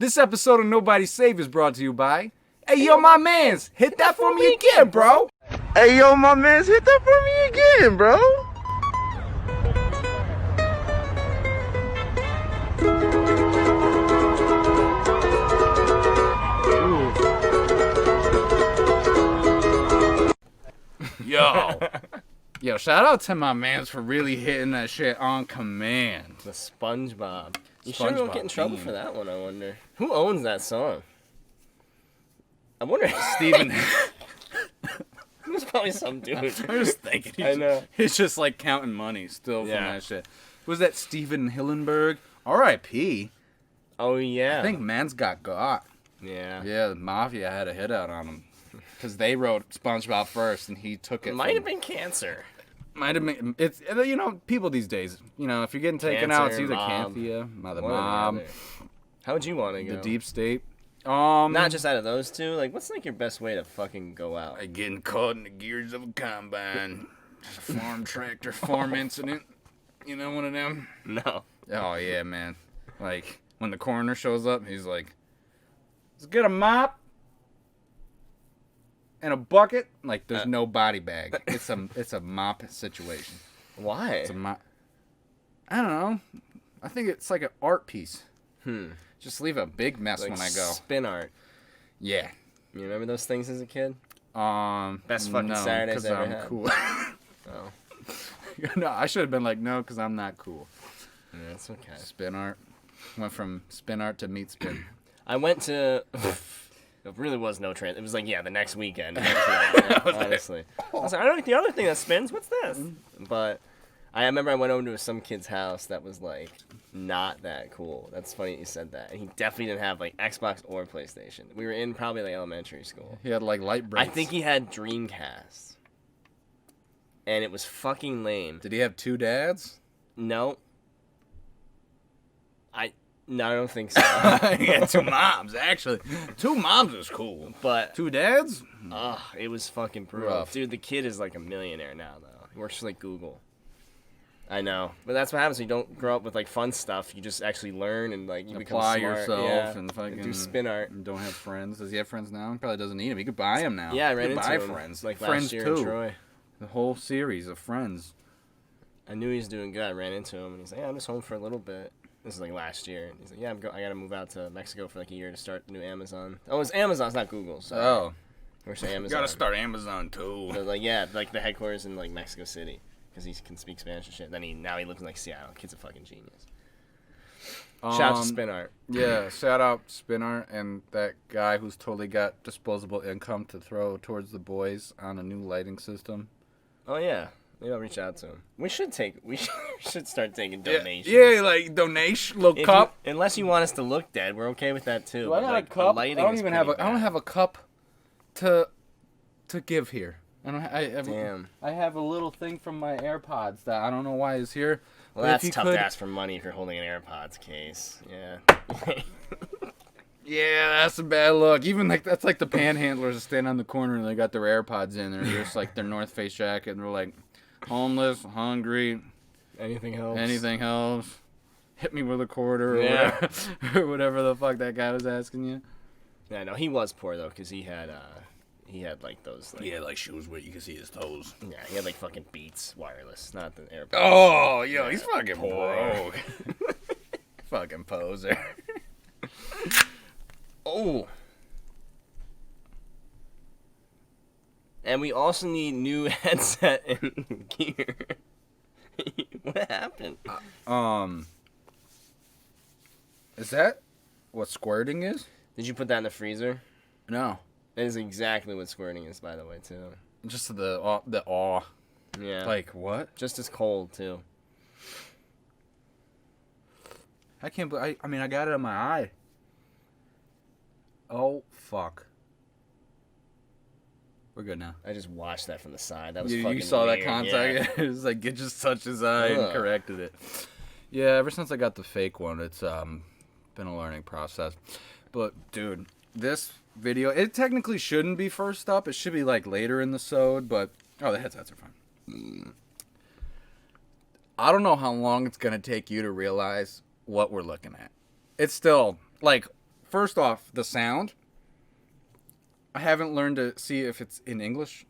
This episode of Nobody's Safe is brought to you by... Hey, yo, my mans, hit that for me again, bro. Hey, yo, my mans, hit that for me again, bro. Yo, shout out to my mans for really hitting that shit on command. The SpongeBob. You sure don't get in trouble for that one, I wonder. Who owns that song? I wonder if Steven. There's probably some dude. I'm just thinking. I know. He's just like counting money still from Yeah. that shit. Was that Steven Hillenberg? R.I.P. Oh, yeah. I think man's got. Yeah. Yeah, the Mafia had a hit out on him. Because they wrote SpongeBob first and he took it. It might have been cancer. Might have been. It's, you know, people these days, you know, if you're getting taken out, it's either Canthia, the mob. How would you want to go? The deep state. Not just out of those two. Like, what's like your best way to fucking go out? Like getting caught in the gears of a combine. Just a farm tractor farm incident. You know, one of them? No. Oh, yeah, man. Like, when the coroner shows up, he's like, let's get a mop and a bucket. Like, there's no body bag. It's a mop situation. Why? It's a mop. I don't know. I think it's like an art piece. Just leave a big mess like when I go. Spin art. Yeah. You remember those things as a kid? Best fucking no, Saturdays ever I'm had. cool. Oh. No, I should have been like, no, because I'm not cool. Yeah, that's okay. Spin art. Went from spin art to meat spin. I went to... It really was no trend. It was like, the next weekend. Honestly. I was like, I don't like the other thing that spins. What's this? But I remember I went over to some kid's house that was, like, not that cool. That's funny you said that. And he definitely didn't have, like, Xbox or PlayStation. We were in probably, like, elementary school. He had, like, light breaks. I think he had Dreamcast. And it was fucking lame. Did he have two dads? No. No, I don't think so. He had two moms, actually. Two moms is cool. But two dads? It was fucking brutal. Rough. Dude, the kid is like a millionaire now, though. He works for like Google. I know. But that's what happens when you don't grow up with like fun stuff. You just actually learn and like you apply become smart. yourself and fucking do spin art. And don't have friends. Does he have friends now? He probably doesn't need them. He could buy them now. Yeah, I ran he could into buy him, friends. like friends last year too. in Troy. The whole series of Friends. I knew he was doing good. I ran into him and he's like, "Yeah, I'm just home for a little bit." This is like last year. And he's like, "Yeah, I gotta move out to Mexico for like a year to start the new Amazon." Oh, it's Amazon. It's not Google. So Oh. We're saying Amazon. You gotta start Amazon too. So like like the headquarters in like Mexico City because he can speak Spanish and shit. Then now he lives in like Seattle. Kid's a fucking genius. Shout out to Spin Art. Yeah, shout out Spin Art and that guy who's totally got disposable income to throw towards the boys on a new lighting system. Oh yeah, maybe I'll reach out to him. We should start taking donations. Yeah, like donation, little cup. Unless you want us to look dead, we're okay with that too. Do I got a cup? I don't even have I don't have a cup to give here. Damn. I have a little thing from my AirPods that I don't know why is here. Well, that's tough to ask for money if you're holding an AirPods case. Yeah. Yeah, that's a bad look. Even like that's like the panhandlers that stand on the corner and they got their AirPods in. They're just like their North Face jacket and they're like homeless, hungry. Anything helps. Anything helps. Hit me with a quarter or whatever the fuck that guy was asking you. Yeah, no, he was poor though because he had like those. Like, he had like shoes where you could see his toes. Yeah, he had like fucking Beats wireless, not the AirPods. Oh, yo, he's fucking broke. Fucking poser. Oh. And we also need new headset and gear. What happened? Is that what squirting is? Did you put that in the freezer? No. That is exactly what squirting is, by the way, too. Just the awe. Yeah. Like, what? Just as cold, too. I can't believe... I got it in my eye. Oh, fuck. We're good now. I just watched that from the side. That was you, fucking you saw weird. that contact? Yeah. It was like, it just touched his eye and corrected it. Yeah, ever since I got the fake one, it's been a learning process. But, dude, this video, it technically shouldn't be first up. It should be, like, later in the sode, but... Oh, the headsets are fine. I don't know how long it's going to take you to realize what we're looking at. It's still, like, first off, the sound. I haven't learned to see if it's in English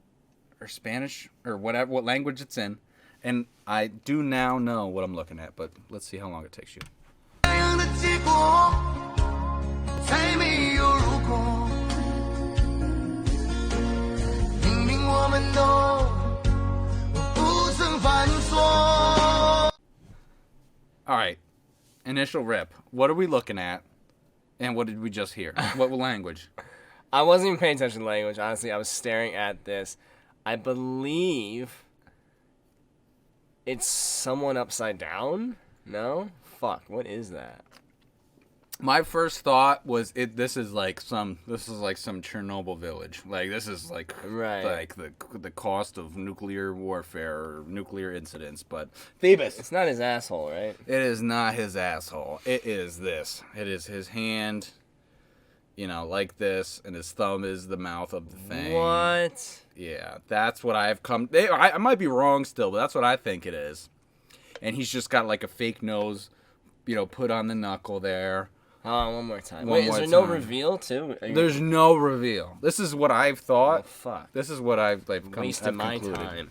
or Spanish or whatever, what language it's in. And I do now know what I'm looking at, but let's see how long it takes you. All right, initial rip. What are we looking at? And what did we just hear? What language? I wasn't even paying attention to language. Honestly, I was staring at this. I believe it's someone upside down. No? Fuck. What is that? My first thought was this is like some Chernobyl village. Like this is like the cost of nuclear warfare or nuclear incidents. But Phoebus, it's not his asshole, right? It is not his asshole. It is this. It is his hand. You know, like this, and his thumb is the mouth of the thing. What? Yeah, that's what I've come. I might be wrong still, but that's what I think it is. And he's just got like a fake nose, you know, put on the knuckle there. Oh, one more time. Wait, is there no reveal too? There's no reveal. This is what I've thought. Oh, fuck. This is what I've wasted my time.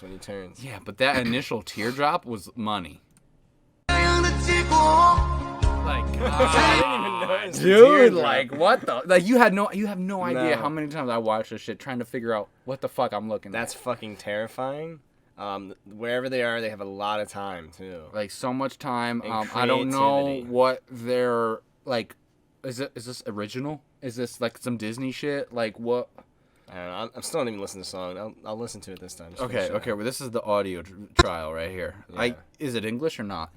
When he turns. Yeah, but that initial teardrop was money. Like, I didn't even dude, like what the? Like you have no idea how many times I watched this shit trying to figure out what the fuck I'm looking at. That's fucking terrifying. Wherever they are, they have a lot of time too. Like so much time. I don't know what they're like. Is this original? Is this like some Disney shit? Like what? I don't know. I'm still not even listening to the song. I'll listen to it this time. Okay. Well, this is the audio trial right here. Yeah. Is it English or not?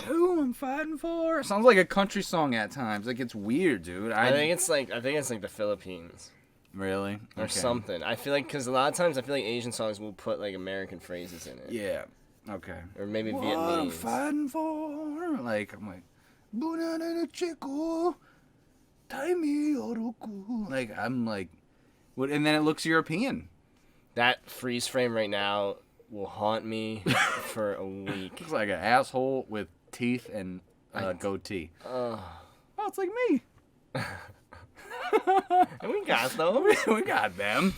Who I'm fighting for? Sounds like a country song at times. Like it's weird, dude. I think it's like the Philippines. Really? Or something. I feel like, because a lot of times I feel like Asian songs will put like American phrases in it. Yeah. Okay. Or maybe what Vietnamese. I'm fighting for. Like, I'm like, like, I'm like, what? And then it looks European. That freeze frame right now will haunt me for a week. Looks like an asshole with teeth and a goatee. Oh, it's like me. And we got those. We got them.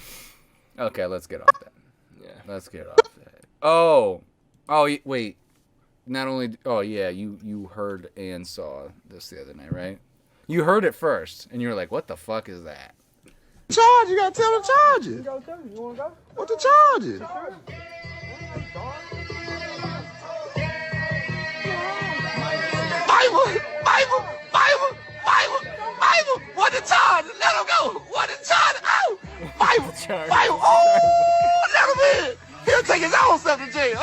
Okay, let's get off that. Yeah. Let's get off that. Oh, wait. Not only. Oh yeah, you heard and saw this the other night, right? You heard it first, and you were like, "What the fuck is that?" Charge? You gotta tell the charges. You gotta tell me. You wanna go? What the charges? Bible. What the charge? Let him go. What the charge? Oh, Bible. Oh, let him in. He'll take his own stuff to jail.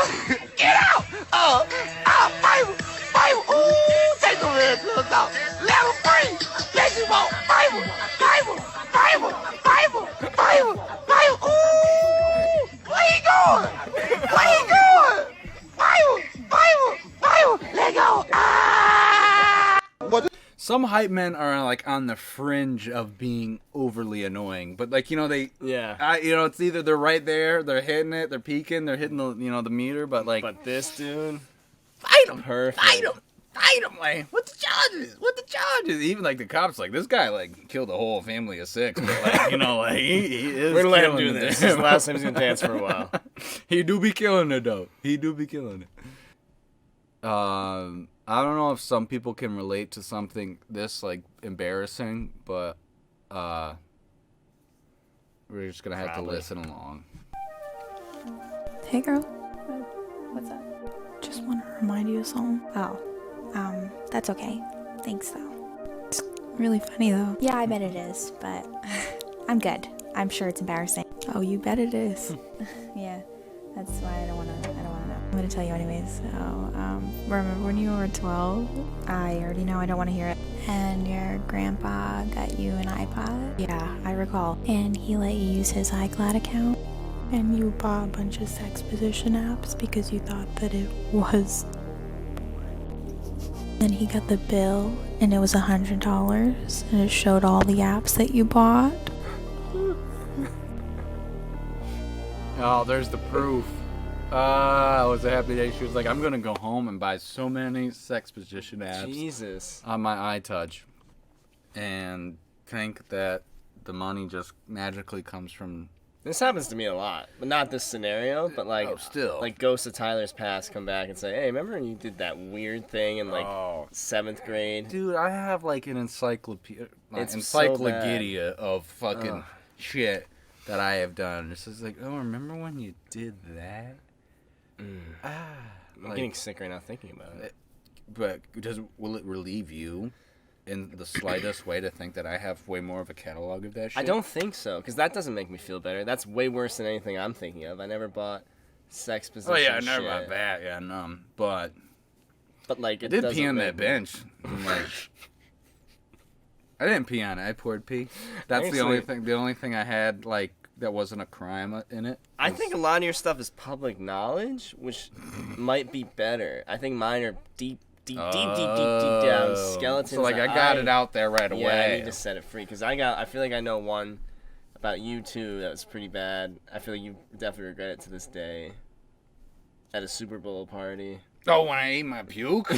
Get out. Bible. Ooh, take him in to the dog. Let him free. Yes, you won't. Bible. Ooh, where he going? Bible. Let go. What? Some hype men are like on the fringe of being overly annoying, but like it's either they're right there, they're hitting it, they're peaking, they're hitting the the meter, but like. But this dude, fight him, perfect. Fight him. Like, what the charges? Even like the cops, like this guy like killed a whole family of 6, but like like he is. We're gonna let him do this. This is the last time he's gonna dance for a while. He do be killing it though. I don't know if some people can relate to something this like embarrassing, but we're just gonna have to listen along. Hey girl. What's up? Just want to remind you of something. Oh, that's okay. Thanks though. It's really funny though. Yeah, I bet it is, but I'm good. I'm sure it's embarrassing. Oh, you bet it is. Yeah, that's why I don't wanna know. I'm gonna tell you anyways. So, remember when you were 12? I already know, I don't want to hear it. And your grandpa got you an iPod? Yeah, I recall. And he let you use his iCloud account? and you bought a bunch of sex position apps because you thought that it was porn. Then he got the bill and it was $100 and it showed all the apps that you bought. Oh, there's the proof. It was a happy day. She was like, I'm gonna go home and buy so many sex position apps Jesus. on my iTouch and think that the money just magically comes from... This happens to me a lot, but not this scenario. But like, still, like ghosts of Tyler's past come back and say, "Hey, remember when you did that weird thing in like 7th grade?" Dude, I have like an encyclopedia so of fucking shit that I have done. It's just like, oh, remember when you did that? I'm getting sick right now thinking about it. But will it relieve you in the slightest way to think that I have way more of a catalog of that shit? I don't think so, because that doesn't make me feel better. That's way worse than anything I'm thinking of. I never bought sex position. Oh yeah, I never shit. bought that. Yeah, no. But like, I it did doesn't pee on make that me- bench. I'm like, I didn't pee on it. I poured pee. That's the only thing. The only thing I had like that wasn't a crime in it. I think a lot of your stuff is public knowledge, which might be better. I think mine are deep down skeletons. So like I that got it out there right Yeah, away. I need to set it free because I feel like I know one about you too that was pretty bad. I feel like you definitely regret it to this day. At a Super Bowl party. Oh, when I ate my puke?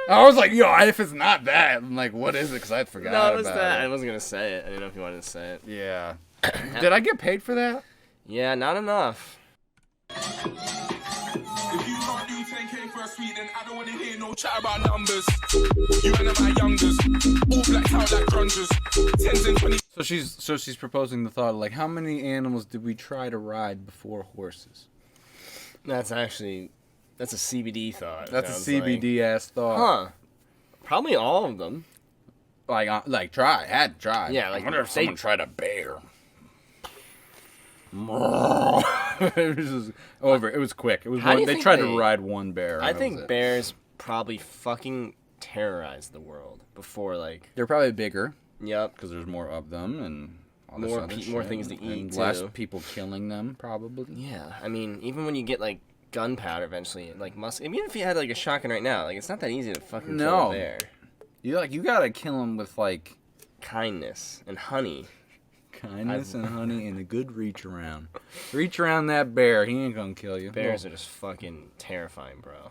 I was like, yo, if it's not that, I'm like, what is it? Because I forgot No, it was about that. I it. wasn't gonna say it. I didn't know if you wanted to say it. Yeah. Did I get paid for that? Yeah, not enough. If you can't do 10K for a suite, then I don't want to hear no chat about numbers. You and my youngers, all blacked out like grungers. 10s and 20s. So she's proposing the thought, like, how many animals did we try to ride before horses? That's a CBD thought. That's a sounds CBD ass thought. Huh. Probably all of them. Like try. Had to try. Yeah, like, I wonder if they- someone tried a bear. It was just over. It was quick. It was How do you they think tried they- to ride one bear. I and that was think it. bears probably fucking terrorized the world before, like, They're probably bigger yep. because there's more of them and all this More other more shit, things to and eat, less too. people killing them probably. Yeah, I mean, even when you get, like, gunpowder eventually, like, even if you had, like, a shotgun right now, like, it's not that easy to fucking kill No. a bear. You gotta kill them with like Kindness and honey. kindness and honey and a good reach around. Reach around that bear. He ain't gonna kill you. Bears are just fucking terrifying, bro.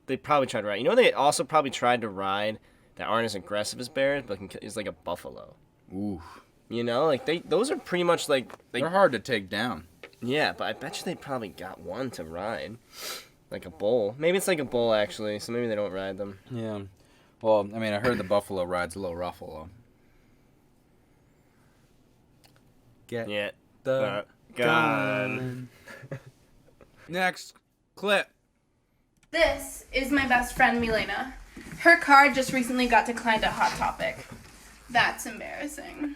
They probably tried to ride. You know, they also probably tried to ride that aren't as aggressive as bears, but is like a buffalo. Ooh, You know, like those are pretty much like they're hard to take down. yeah, but I bet you they probably got one to ride, like a bull. Maybe it's like a bull actually, so maybe they don't ride them. Yeah. Well, I mean, I heard the buffalo rides a little ruffalo. Get Yeah. the gun. Next clip. This is my best friend Milena. Her card just recently got declined at Hot Topic. That's embarrassing.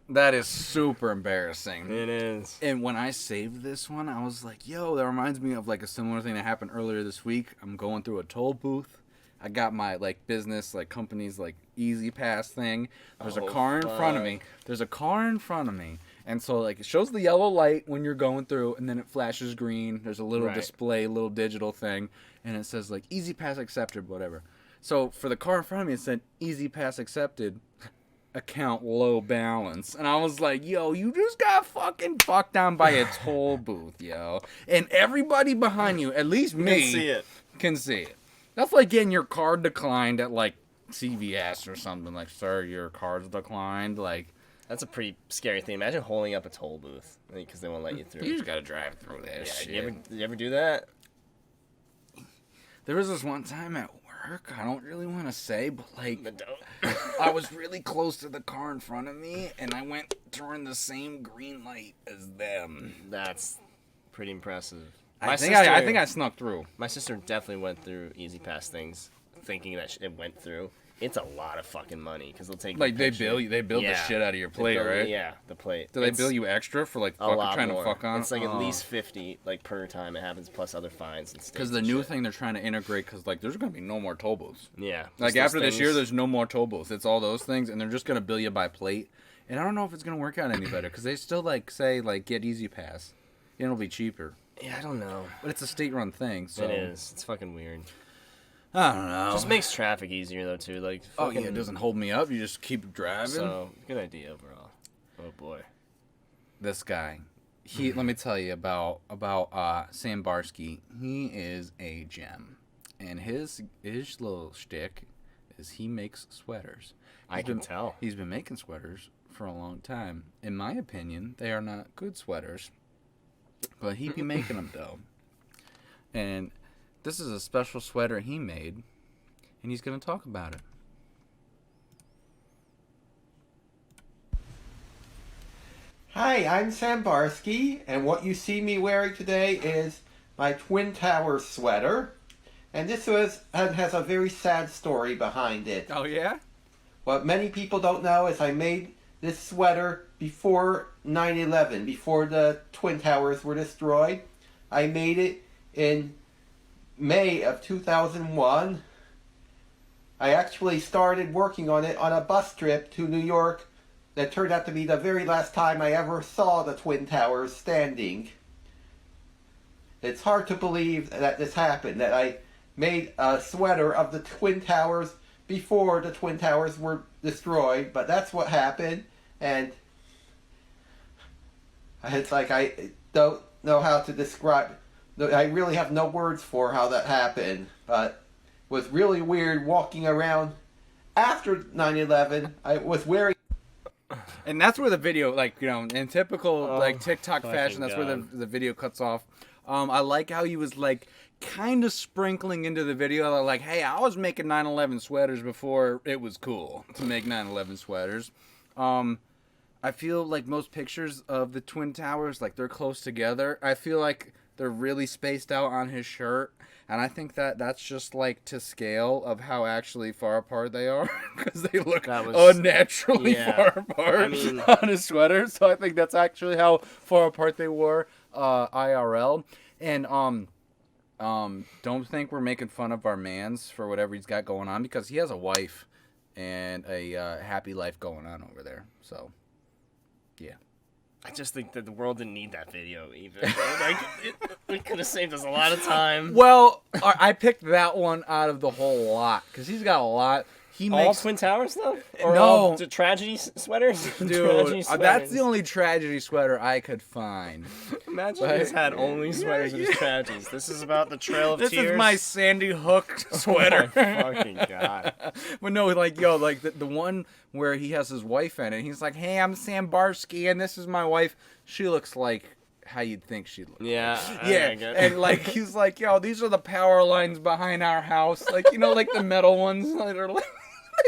That is super embarrassing. It is. And when I saved this one, I was like, yo, that reminds me of like a similar thing that happened earlier this week. I'm going through a toll booth. I got my like business, like company's like Easy Pass thing. There's a car in front of me. There's a car in front of me. And so like it shows the yellow light when you're going through and then it flashes green. There's a little Right. display, little digital thing. And it says like Easy Pass accepted, whatever. So for the car in front of me, it said Easy Pass accepted. Account low balance. And I was like, yo, you just got fucking fucked down by a toll booth, yo. And everybody behind you, at least me, can see it. That's like getting your card declined at like CVS or something. Like, sir, your card's declined. Like, That's a pretty scary thing. Imagine holding up a toll booth because they won't let you through. you just gotta drive through that Yeah, shit. you ever do that? There was this one time at work, I don't really want to say, but like, But don't. I was really close to the car in front of me, and I went during the same green light as them. That's pretty impressive. I think I snuck through. My sister definitely went through Easy Pass things, thinking that it went through. It's a lot of fucking money because they'll take Like your they picture. bill you, they build the Yeah. shit out of your They plate, bill- right? Yeah, the plate. Do they It's bill you extra for like a lot trying more. to fuck on? It's like at least 50 like per time it happens, plus other fines and stuff. Because the new thing they're trying to integrate, because like there's gonna be no more toll booths. Yeah. Like just after those this year, things. there's no more toll booths. It's all those things, and they're just gonna bill you by plate. And I don't know if it's gonna work out any better because they still say get Easy Pass. It'll be cheaper. Yeah, I don't know. But it's a state-run thing, so It is. It's fucking weird. I don't know. Just makes traffic easier though too. Like fucking, it doesn't hold me up. You just keep driving. So good idea overall. Oh boy. This guy, let me tell you about Sam Barski. He is a gem, and his little shtick is he makes sweaters. I can tell. He's been making sweaters for a long time. In my opinion, they are not good sweaters, but he be making them though. And this is a special sweater he made, and he's gonna talk about it. Hi, I'm Sam Barski, and what you see me wearing today is my Twin Towers sweater. And this has a very sad story behind it. Oh, yeah? What many people don't know is I made this sweater before 9/11, before the Twin Towers were destroyed. I made it in May of 2001. I actually started working on it on a bus trip to New York that turned out to be the very last time I ever saw the Twin Towers standing. It's hard to believe that this happened, that I made a sweater of the Twin Towers before the Twin Towers were destroyed, but that's what happened, and it's like I don't know how to describe. I really have no words for how that happened, but it was really weird walking around after 9/11. I was wearing. And that's where the video, in typical TikTok fashion, that's where God. the video cuts off. I like how he was kind of sprinkling into the video, hey, I was making 9/11 sweaters before it was cool to make 9/11 sweaters. I feel like most pictures of the Twin Towers, they're close together. I feel like they're really spaced out on his shirt. And I think that's just to scale of how actually far apart they are, because they look unnaturally far apart on his sweater. So I think that's actually how far apart they were IRL. And don't think we're making fun of our mans for whatever he's got going on, because he has a wife and a happy life going on over there. So yeah. I just think that the world didn't need that video even. It could have saved us a lot of time. Well, I picked that one out of the whole lot because he's got a lot. He All makes Twin Towers though? Or No. all the tragedy sweaters? dude. Tragedy That's the sweaters. only tragedy sweater I could find. Imagine if he's had only sweaters with his tragedies. This is about the Trail of This Tears. is my Sandy Hook sweater. Oh my fucking God. But no, the one where he has his wife in it. He's like, "Hey, I'm Sam Barski, and this is my wife. She looks like how you'd think she'd look." Yeah. Yeah, I get it. and he's like, "Yo, these are the power lines behind our house. The metal ones that are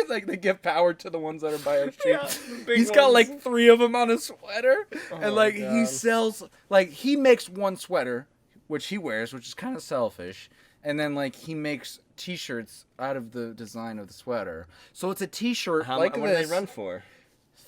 they give power to the ones that are by our street." Yeah, the big He's got ones. 3 of them on his sweater, and my he God. sells he makes one sweater, which he wears, which is kind of selfish, and then he makes T-shirts out of the design of the sweater. So it's a T-shirt What do they run for?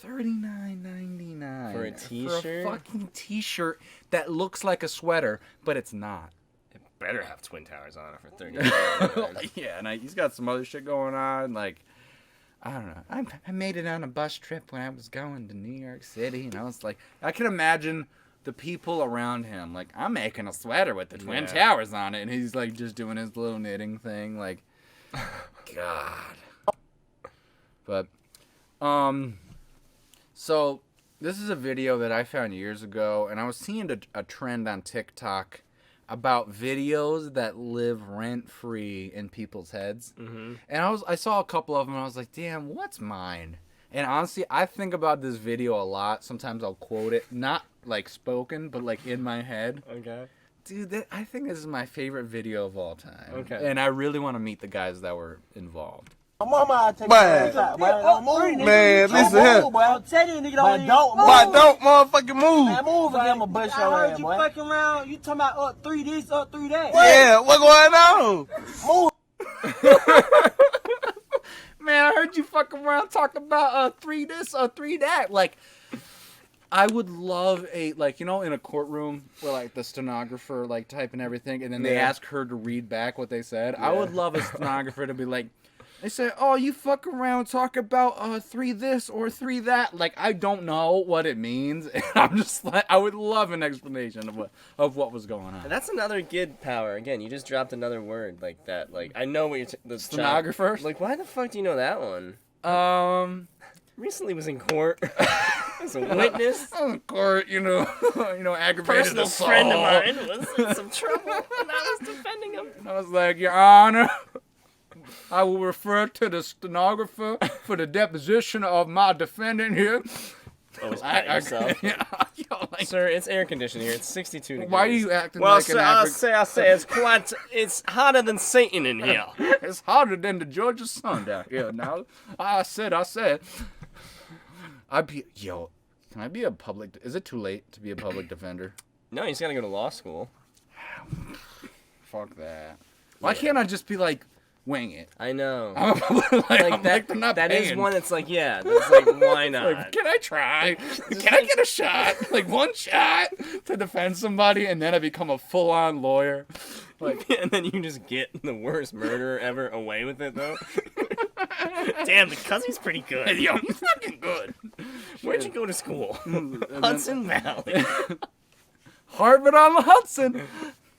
$39.99 For a T-shirt? For a fucking T-shirt that looks like a sweater, but it's not. It better have Twin Towers on it for $30. Yeah, and he's got some other shit going on. I don't know. I made it on a bus trip when I was going to New York City, and I was I can imagine the people around him. I'm making a sweater with the Twin Towers on it, and he's just doing his little knitting thing. God. But, so this is a video that I found years ago, and I was seeing a trend on TikTok about videos that live rent-free in people's heads. Mm-hmm. And I saw a couple of them, and I was like, damn, what's mine? And honestly, I think about this video a lot. Sometimes I'll quote it, not spoken, but in my head. Okay. Dude, I think this is my favorite video of all time. Okay. And I really want to meet the guys that were involved. Man, listen here. Why don't motherfucking move? Man, move again, I'ma bust your ass, boy. I heard you fucking around. You talking about up 3 this, up 3 that. Yeah, what going on? Move. Man, I heard you fucking around talking about 3 this, 3 that. I would love in a courtroom where the stenographer typing everything, and then they ask her to read back what they said. I would love a stenographer to be like, They say, "Oh, you fuck around, talk about 3 this or 3 that." Like, I don't know what it means, and I'm just like, I would love an explanation of what was going on. And that's another good power. Again, you just dropped another word like that. Like, I know what you're. The Stenographer. Like, why the fuck do you know that one? Recently was in court as a witness. I was in court, aggravated Personal assault. friend of mine was in some trouble, and I was defending him. And I was like, Your Honor, I will refer to the stenographer for the deposition of my defendant here. Oh, it's pat yourself. Like, Sir, it's air conditioned here. It's 62 degrees. why are you acting well, like sir, an African? I say, it's hotter than Satan in here. It's hotter than the Georgia sun down here now. I said. Can I be a public... Is it too late to be a public defender? No, you just gotta go to law school. Fuck that. Why can't I just be like, wing it? I know. They're not that is paying. one that's like, yeah, that's like, why not? Like, can I try? Can I get a shot? Like, one shot to defend somebody, and then I become a full-on lawyer? Like, and then you just get the worst murderer ever away with it, though. Damn, the cousin's pretty good. yo, he's fucking good. Where'd you go to school? Hudson Valley. Harvard on the Hudson.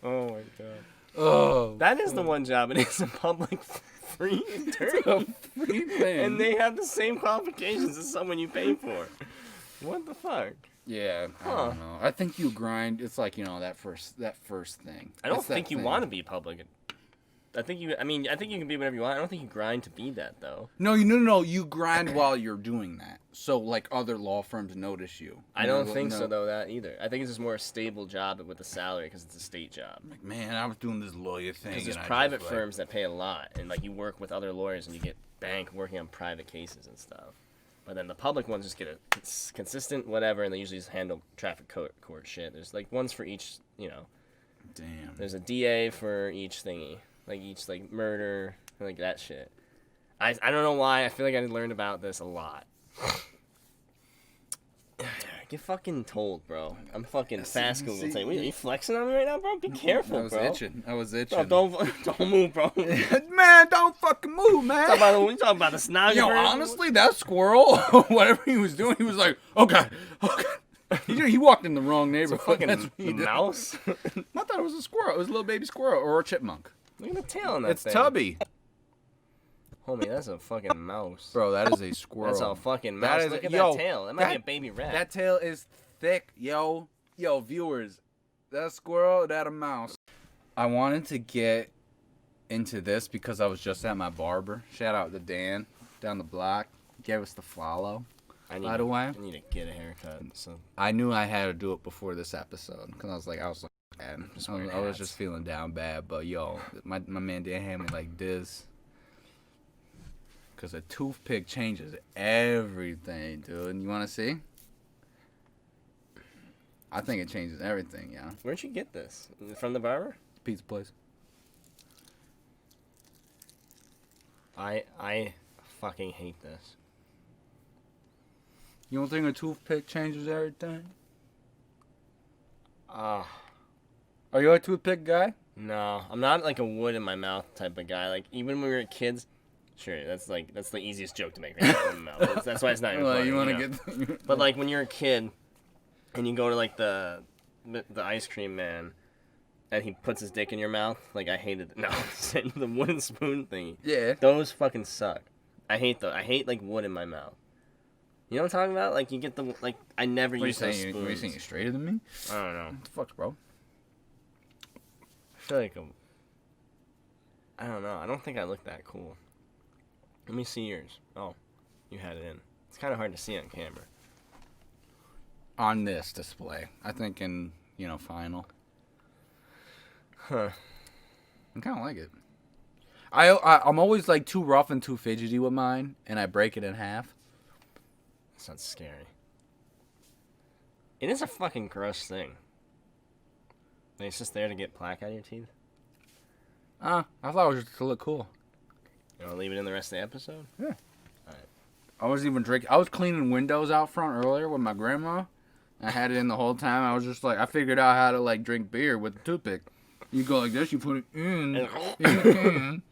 Oh, my God. Oh. That is the one job. It is a public free attorney. Free thing. And they have the same qualifications as someone you pay for. What the fuck? Yeah, I don't know. I think you grind. It's like, that first thing. I don't think you want to be public. I think you can be whatever you want. I don't think you grind to be that, though. No, you grind while you're doing that. So, like, other law firms notice you. I don't think so, though, that either. I think it's just more a stable job with a salary because it's a state job. Like, man, I was doing this lawyer thing. Because there's private firms that pay a lot, and, like, you work with other lawyers and you get bank working on private cases and stuff. But then the public ones just get a consistent whatever, and they usually just handle traffic court shit. There's, like, ones for each, Damn. There's a DA for each thingy. Like, each, like, murder, like, that shit. I don't know why. I feel like I learned about this a lot. Get fucking told, bro. I'm fucking fast Google saying, wait, are you flexing on me right now, bro? Be careful, bro. I was itching. Bro, don't move, bro. Man, don't fucking move, man. We talking about the stenographer. Honestly, that squirrel, whatever he was doing, he was like, okay. He walked in the wrong neighborhood. Fucking That's what he did. mouse. I thought it was a squirrel. It was a little baby squirrel or a chipmunk. Look at the tail on that It's thing. Tubby. Homie, that's a fucking mouse. Bro, that is a squirrel. That's a fucking mouse. Look at that tail. That might be a baby rat. That tail is thick, yo. Yo, viewers. That squirrel, that a mouse. I wanted to get into this because I was just at my barber. Shout out to Dan down the block. He gave us the follow. By the way, I need to get a haircut. So I knew I had to do it before this episode because I was like, man, I was just feeling down bad. But yo, my man Dan had me like this because a toothpick changes everything, dude. You want to see? I think it changes everything, yeah. Where'd you get this? From the barber? Pizza place. I fucking hate this. You don't think a toothpick changes everything? Are you a toothpick guy? No, I'm not like a wood in my mouth type of guy. Like even when we were kids, sure, that's the easiest joke to make. Right in the mouth. That's why it's not even funny. You want to get? But like when you're a kid, and you go to like the ice cream man, and he puts his dick in your mouth. Like I hated no the wooden spoon thingy. Yeah. Those fucking suck. I hate those. I hate like wood in my mouth. You know what I'm talking about? Like you get the like I never use those spoons. Are you saying you're straighter than me? I don't know. What the fuck, bro? I feel like I don't know. I don't think I look that cool. Let me see yours. Oh, you had it in. It's kind of hard to see on camera. On this display, I think in final. Huh. I kind of like it. I'm always like too rough and too fidgety with mine, and I break it in half. That sounds scary. It is a fucking gross thing. Like, it's just there to get plaque out of your teeth. I thought it was just to look cool. You want to leave it in the rest of the episode? Yeah. Alright. I wasn't even drinking. I was cleaning windows out front earlier with my grandma. I had it in the whole time. I was just like, I figured out how to like drink beer with a toothpick. You go like this, you put it in.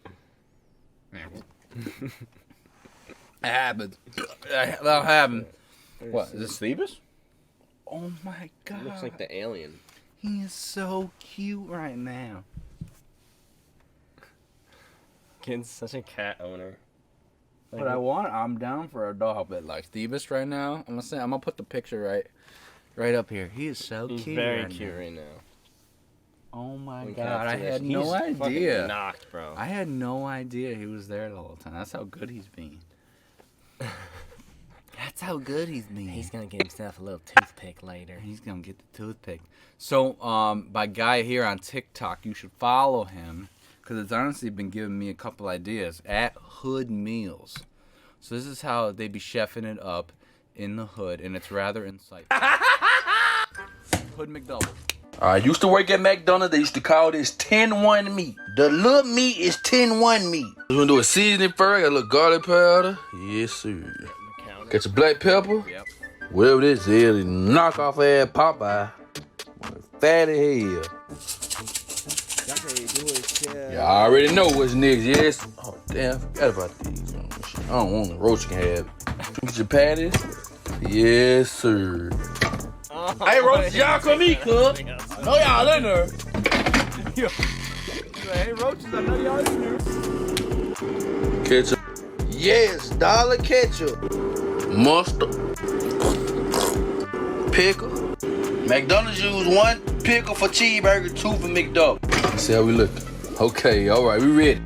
That happens. That'll happen. What, is this Phoebus? Oh my god. Looks like the alien. He is so cute right now. Kid's such a cat owner. But I'm down for a dog, but like Phoebus right now, I'm gonna put the picture right up here. He is so He's cute. very cute right now. Oh my We god, I can't do had this. no He's idea. fucking knocked, bro. I had no idea he was there the whole time. That's how good he's being. That's how good he's being. He's gonna get himself a little toothpick later. He's gonna get the toothpick. So, by guy here on TikTok, you should follow him because it's honestly been giving me a couple ideas at Hood Meals. So this is how they be chefing it up in the hood, and it's rather insightful. Hood McDouble. I used to work at McDonald's. They used to call this 10-1 meat. The little meat is 10-1 meat. We're gonna do a seasoning first. Got a little garlic powder. Yes, sir. Got your black pepper. Yep. Whatever this is, knock off ass Popeye. Fat as hell. Yeah, I already know what's next, yes. Oh, damn, I forgot about these. I don't want the roach can have it. Get your patties. Yes, sir. Oh, Hey, roach, y'all come eat, cuz. I know y'all in there. Hey, roaches, I know y'all in there. Ketchup. Yes, dollar ketchup. Mustard. Pickle. McDonald's use 1 pickle for cheeseburger, 2 for McDouble. Let's see how we look. Okay, all right, we ready.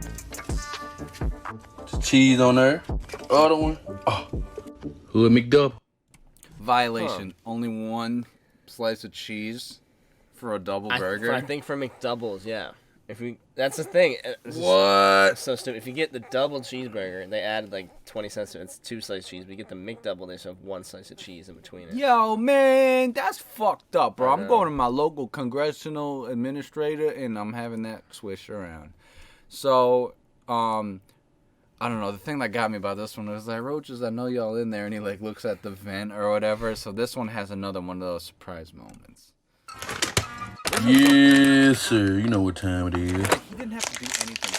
Just cheese on there. Other one. Oh, Hood McDouble. Violation. Only 1 slice of cheese for a double burger. I think for McDoubles, yeah. That's the thing. What? So stupid. If you get the double cheeseburger, they added like 20 cents to it. It's 2 slice cheese. But you get the McDouble, they just have 1 slice of cheese in between it. Yo, man, that's fucked up, bro. I I'm know. going to my local congressional administrator, and I'm having that switched around. So, I don't know. The thing that got me about this one was like, roaches, I know y'all in there, and he like looks at the vent or whatever. So this one has another one of those surprise moments. Yes, sir. You know what time it is. He didn't have to do anything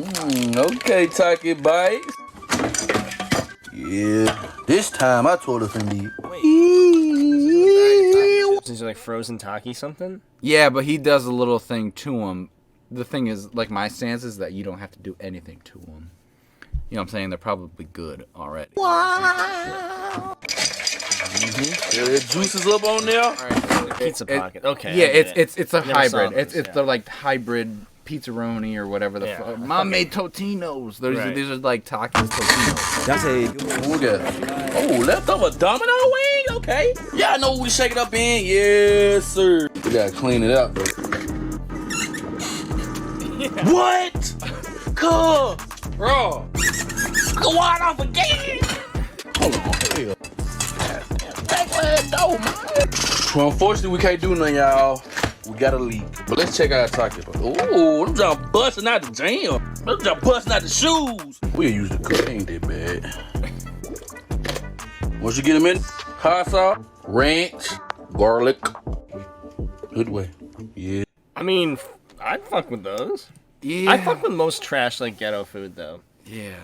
to it. Okay, Taki Bites. Yeah. This time I told her from the. These are like frozen Taki something? Yeah, but he does a little thing to him. The thing is, like, my stance is that you don't have to do anything to them. You know what I'm saying? They're probably good already. Wow. Yeah, that juice is up on there. All right. Pizza pocket. Okay. Yeah, I get it. it's a Never saw hybrid. those, It's yeah. the like hybrid pizzaroni or whatever the Yeah. fuck. Mom made Totinos. Right. These are like Takis Totinos. That's a. Look at. Oh, leftover domino wing. Okay. Yeah, I know what we shake it up in. Yes, sir. We gotta clean it up. What? Cool. Bro. Go on off again. Hold on. Hell. Well, unfortunately, we can't do nothing, y'all. We got a leak. But let's check out our Taki. Ooh, them just busting out the jam. Them just busting out the shoes. We'll use the cook. Ain't that bad. Once you get them in, hot sauce, ranch, garlic. Good way. Yeah. I mean, I'd fuck with those. Yeah. I fuck with most trash like ghetto food though. Yeah.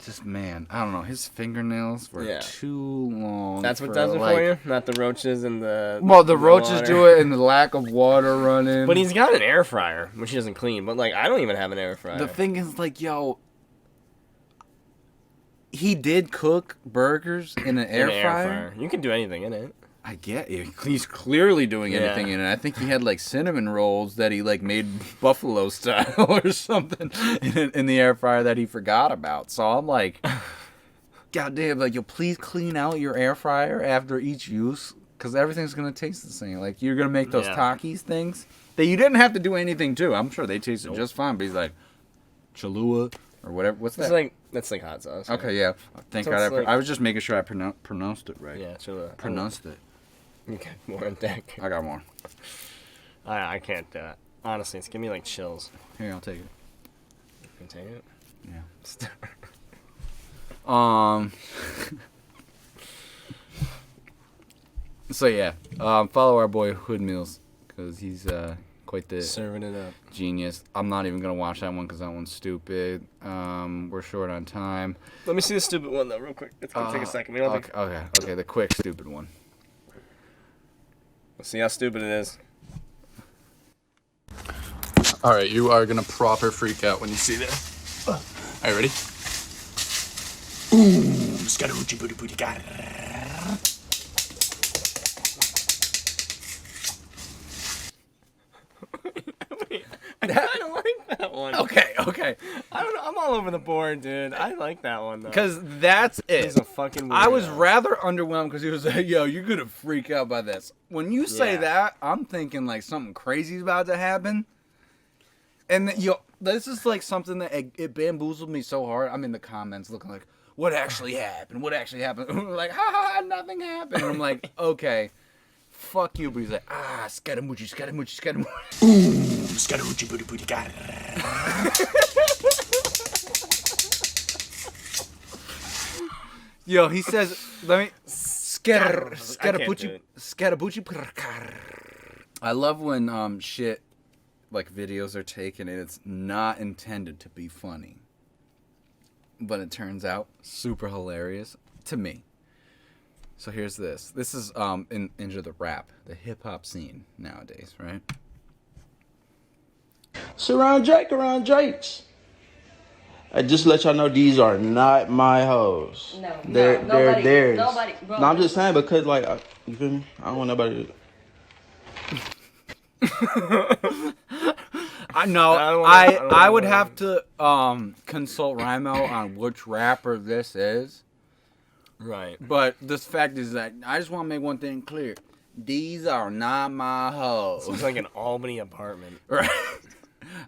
Just, man, I don't know. His fingernails were Yeah. too long. That's what does it for you? Not the roaches and the. Well, the roaches water. do it and the lack of water running. But he's got an air fryer, which he doesn't clean. But like, I don't even have an air fryer. The thing is, like, yo, he did cook burgers in an air fryer. You can do anything in it. I get it. He's clearly doing Yeah. anything in it. I think he had like cinnamon rolls that he like made buffalo style or something in the air fryer that he forgot about. So I'm like, God damn, like, yo, please clean out your air fryer after each use, because everything's gonna taste the same. Like, you're gonna make those Yeah. Takis things that you didn't have to do anything to. I'm sure they tasted just fine. But he's like, Cholula or whatever. What's that? It's like that's like hot sauce. Okay, yeah. Thank So God. it's like- I was just making sure I pronounced it right. Yeah, Cholula. Pronounced it. Okay, more in deck. I got more. I can't do it. Honestly, it's giving me like chills. Here, I'll take it. Can you take it? Yeah. So yeah, follow our boy Hood Meals because he's Quite the serving it up. Genius. I'm not even gonna watch that one because that one's stupid. We're short on time. Let me see the stupid one though, real quick. It's gonna take a second. Okay. The quick stupid one. Let's see how stupid it is. All right, you are gonna proper freak out when you see this. All right, ready? Ooh, scatteroochie booty booty got. I kind of like that one. Okay. I don't know. I'm all over the board, dude. I like that one though. Because that's it. He's a fucking weirdo. I was rather underwhelmed because he was like, "Yo, you're gonna freak out by this." When you say that, I'm thinking like something crazy's about to happen. And this is like something that it bamboozled me so hard. I'm in the comments looking like, "What actually happened? What actually happened?" Like, "Ha, nothing happened." And I'm like, "Okay, fuck you." But he's like, "Scaramucci, scaramucci, scaramucci." Ooh, scatteroochie booty booty got. Yo, he says, "Let me scarabucci." I love when shit like videos are taken and it's not intended to be funny, but it turns out super hilarious to me. So here's this. This is into the rap, the hip hop scene nowadays, right? Surround Jakes. I just let y'all know these are not my hoes. They're theirs. Nobody. No, I'm just saying because like you feel me? I don't want nobody to... I would have to consult Rimo on which rapper this is. Right. But this fact is that I just want to make one thing clear. These are not my hoes. It's like an Albany apartment. Right.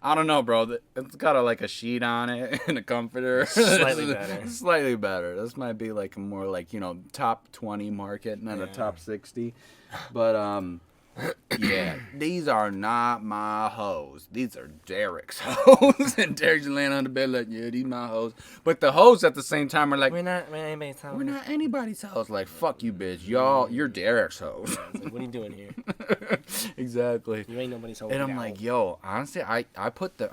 I don't know, bro. It's got a sheet on it and a comforter. Slightly better. Slightly better. This might be like a more like, top 20 market, not a top 60. But yeah, these are not my hoes. These are Derek's hoes. And Derek's laying on the bed like, yeah, these my hoes. But the hoes at the same time are like, we're not anybody's hoes. We're not anybody's hoes. Like, fuck you, bitch. You're Derek's hoes. Like, what are you doing here? Exactly. You ain't nobody's hoes. And I'm like, yo, honestly, I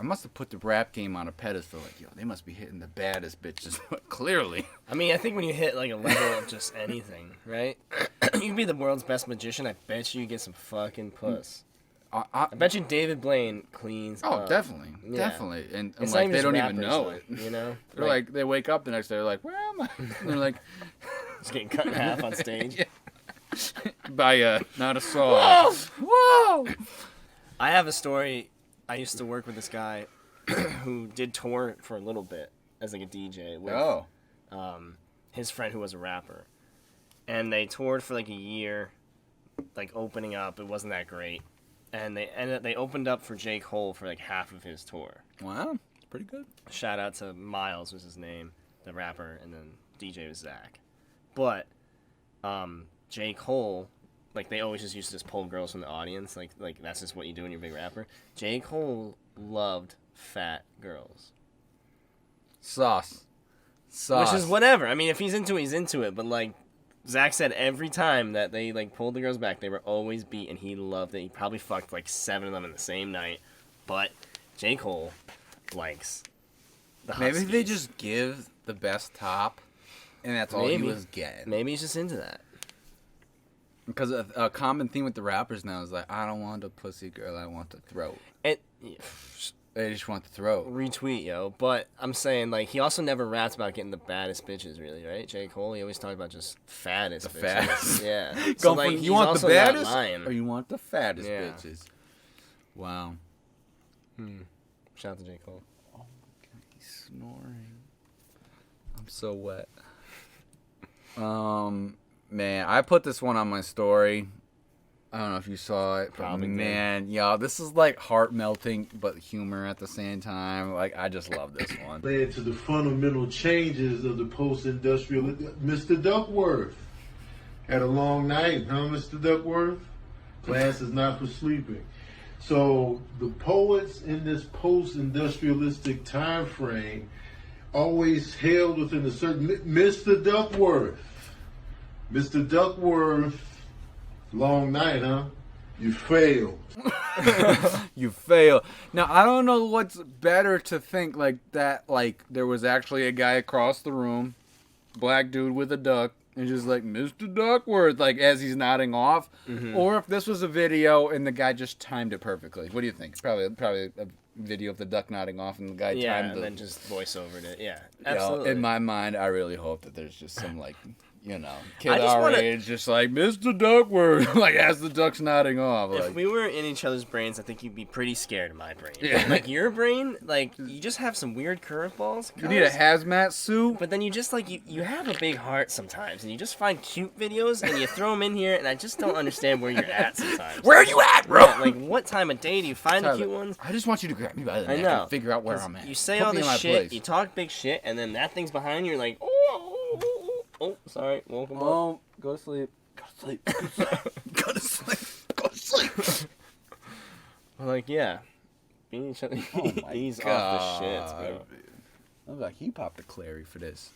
must have put the rap game on a pedestal. Like, yo, they must be hitting the baddest bitches. Clearly. I mean, I think when you hit like a level of just anything, right? You can be the world's best magician. I bet you get some fucking puss. I bet you David Blaine cleans up. Definitely. Yeah. Definitely. And It's like, not they even don't just even rappers, know it. you know? They're like, they wake up the next day, they're like, where am I? And they're like, just getting cut in half on stage. Yeah. By not a saw. Whoa! I have a story. I used to work with this guy who did tour for a little bit as like a DJ with his friend who was a rapper. And they toured for like a year, like opening up. It wasn't that great. And they opened up for J. Cole for like half of his tour. Wow, it's pretty good. Shout out to Miles was his name, the rapper, and then DJ was Zach. But J. Cole, like they always used to just pull girls from the audience, like that's just what you do when you're a big rapper. J. Cole loved fat girls. Sauce. Which is whatever. I mean, if he's into it, he's into it. But like Zach said, every time that they like pulled the girls back, they were always beat, and he loved it. He probably fucked like 7 of them in the same night. But J. Cole likes the Huskies. Maybe they just give the best top, and that's all he was getting. Maybe he's just into that. Because a common theme with the rappers now is like, I don't want a pussy girl, I want the throat. They just want the throat. Retweet, yo. But I'm saying, like, he also never raps about getting the baddest bitches, really, right? J. Cole, he always talked about just fattest bitches. Fattest. Yeah. So, like, you want the baddest or you want the fattest bitches? Wow. Shout out to J. Cole. Oh, he's snoring. I'm so wet. Man, I put this one on my story. I don't know if you saw it, but man, yo, this is like heart melting, but humor at the same time. Like, I just love this one. Led to the fundamental changes of the post-industrial. Mr. Duckworth had a long night, huh, Mr. Duckworth? Class is not for sleeping. So the poets in this post-industrialistic time frame always held within a certain Mr. Duckworth. Mr. Duckworth, long night, huh? You failed. You fail. Now, I don't know what's better to think like that, like there was actually a guy across the room, black dude with a duck, and just like, Mr. Duckworth, like as he's nodding off, or if this was a video and the guy just timed it perfectly. What do you think? Probably a video of the duck nodding off and the guy timed and the... then just voice overed it. Yeah, absolutely. In my mind, I really hope that there's just some like... kid our age, just like, Mr. Duckworth, like, as the duck's nodding off. If like. we were in each other's brains, I think you'd be pretty scared of my brain. Yeah. Like, your brain, like, you just have some weird curveballs. You need a hazmat suit. But then you just, like, you have a big heart sometimes, and you just find cute videos, and you throw them in here, and I just don't understand where you're at sometimes. Where are you at, bro? Yeah, like, what time of day do you find the cute ones? I just want you to grab me by the neck and figure out where I'm at. You say Put all me in this my shit, place. you talk big shit, and then that thing's behind you, you're like, oh, sorry, welcome up. Go to sleep. Go to sleep. Go to sleep. Go to sleep. Like, yeah. Being each other. Oh my He's God. off the shits, bro. I was like, he popped a Clary for this.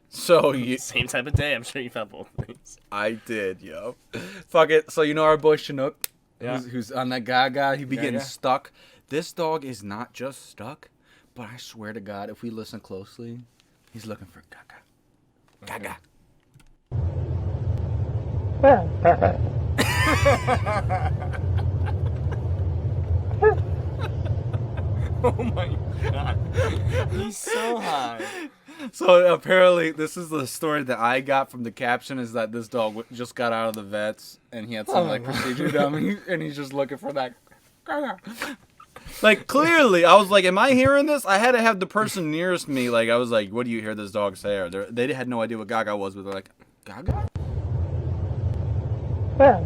So you... Same type of day, I'm sure you found both things. I did, yo. Fuck it. So you know our boy Chinook? Yeah. Who's on that Gaga? He be getting Gaga. stuck. This dog is not just stuck, but I swear to God, if we listen closely, he's looking for Gaga. Gaga. Oh my God. He's so high. So apparently, this is the story that I got from the caption, is that this dog just got out of the vets and he had some like procedure done, and he's just looking for that. Like, clearly, I was like, am I hearing this? I had to have the person nearest me, like, I was like, what do you hear this dog say? Or they had no idea what Gaga was, but they're like, Gaga? But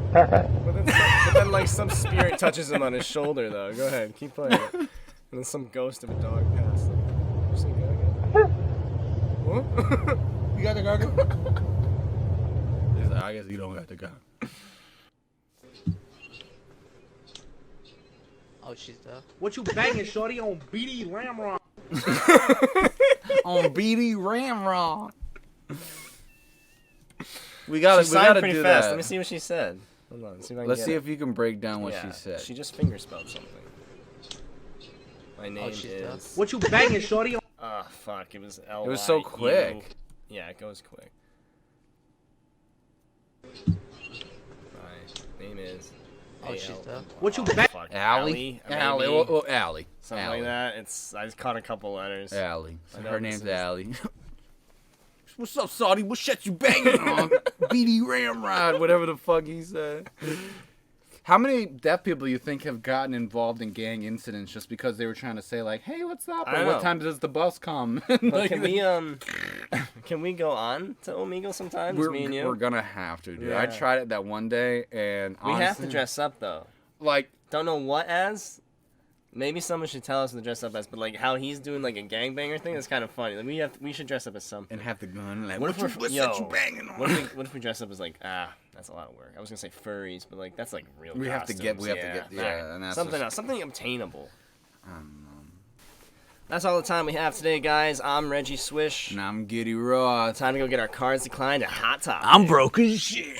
then, like, some spirit touches him on his shoulder, though. Go ahead, keep playing it. And then some ghost of a dog passed him. You see Gaga? What? You got the Gaga? He's like, I guess you don't got the Gaga. Oh, she's there. What you banging, shorty, on BD Ramrod? On BD Ramrod. We gotta pretty do fast. that. Let me see what she said. Hold on, see if I can Let's get see it. if you can break down what she said. She just finger spelled something. My name is... What you banging, shorty? Ah, fuck. It was L. It was so quick. Yeah, it goes quick. My name is... Oh, she's there. What you bang? Allie? Allie. Well, Allie. Something Allie. like that. I just caught a couple letters. Allie. I know Her this name's is- Allie. What's up, Saudi? What shit you banging on? BD Ramrod, whatever the fuck he said. How many deaf people you think have gotten involved in gang incidents just because they were trying to say like, "Hey, what's up?" Or "What time does the bus come?" Like, can we go on to Omegle sometimes? Me and you. We're gonna have to, dude. Yeah. I tried it that one day, and We honestly, have to dress up though. Like, don't know what as. Maybe someone should tell us to dress up as, but like how he's doing like a gangbanger thing is kind of funny. Like we should dress up as something. And have the gun. Like, what if we're what's that you banging on? What if we dress up as like that's a lot of work. I was gonna say furries, but like that's like real. We have to get. Yeah, and that's something else, something obtainable. I don't know. That's all the time we have today, guys. I'm Reggie Swish. And I'm Giddy Raw. Time to go get our cards declined at Hot Top. I'm broke as shit.